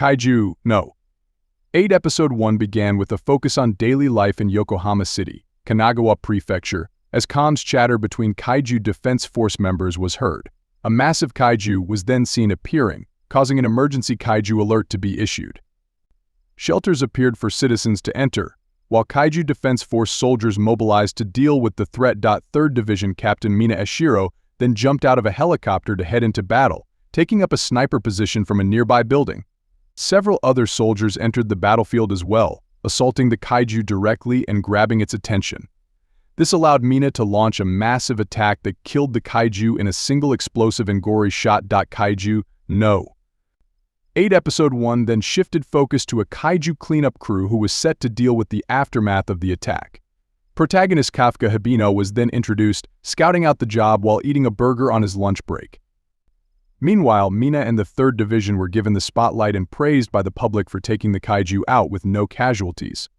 Kaiju No. 8 Episode 1 began with a focus on daily life in Yokohama City, Kanagawa Prefecture, as comms chatter between Kaiju Defense Force members was heard. A massive kaiju was then seen appearing, causing an emergency kaiju alert to be issued. Shelters appeared for citizens to enter, while Kaiju Defense Force soldiers mobilized to deal with the threat.Third Division Captain Mina Ashiro then jumped out of a helicopter to head into battle, taking up a sniper position from a nearby building. Several other soldiers entered the battlefield as well, assaulting the kaiju directly and grabbing its attention. This allowed Mina to launch a massive attack that killed the kaiju in a single explosive and gory shot.Kaiju No. 8 Episode 1 then shifted focus to a kaiju cleanup crew who was set to deal with the aftermath of the attack. Protagonist Kafka Hibino was then introduced, scouting out the job while eating a burger on his lunch break. Meanwhile, Mina and the 3rd Division were given the spotlight and praised by the public for taking the kaiju out with no casualties.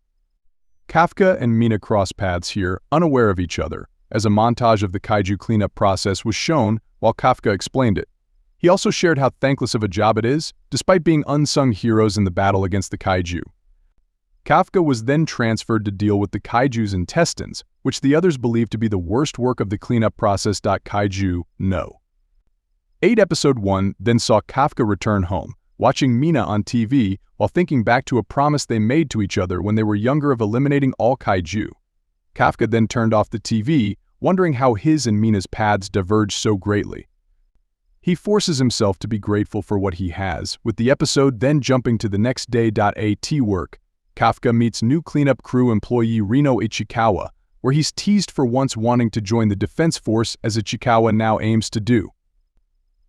Kafka and Mina cross paths here, unaware of each other, as a montage of the kaiju cleanup process was shown while Kafka explained it. He also shared how thankless of a job it is, despite being unsung heroes in the battle against the kaiju. Kafka was then transferred to deal with the kaiju's intestines, which the others believed to be the worst work of the cleanup process.Kaiju No. 8 Episode 1 then saw Kafka return home, watching Mina on TV while thinking back to a promise they made to each other when they were younger of eliminating all kaiju. Kafka then turned off the TV, wondering how his and Mina's paths diverged so greatly. He forces himself to be grateful for what he has, with the episode then jumping to the next day.At work. Kafka meets new cleanup crew employee Reno Ichikawa, where he's teased for once wanting to join the Defense Force as Ichikawa now aims to do.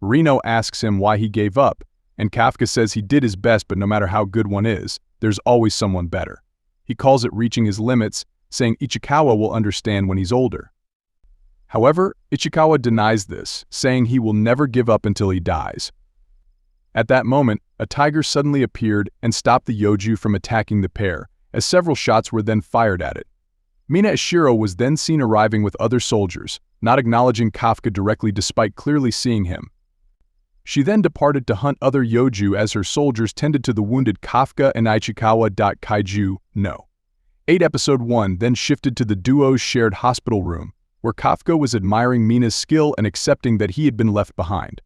Reno asks him why he gave up, and Kafka says he did his best, but no matter how good one is, there's always someone better. He calls it reaching his limits, saying Ichikawa will understand when he's older. However, Ichikawa denies this, saying he will never give up until he dies. At that moment, a tiger suddenly appeared and stopped the Yoju from attacking the pair, as several shots were then fired at it. Mina Ashiro was then seen arriving with other soldiers, not acknowledging Kafka directly despite clearly seeing him. She then departed to hunt other Yoju as her soldiers tended to the wounded Kafka and Ichikawa.Kaiju No. 8 Episode 1 then shifted to the duo's shared hospital room, where Kafka was admiring Mina's skill and accepting that he had been left behind.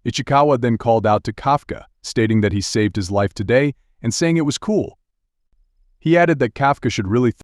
Ichikawa then called out to Kafka, stating that he saved his life today and saying it was cool. He added that Kafka should really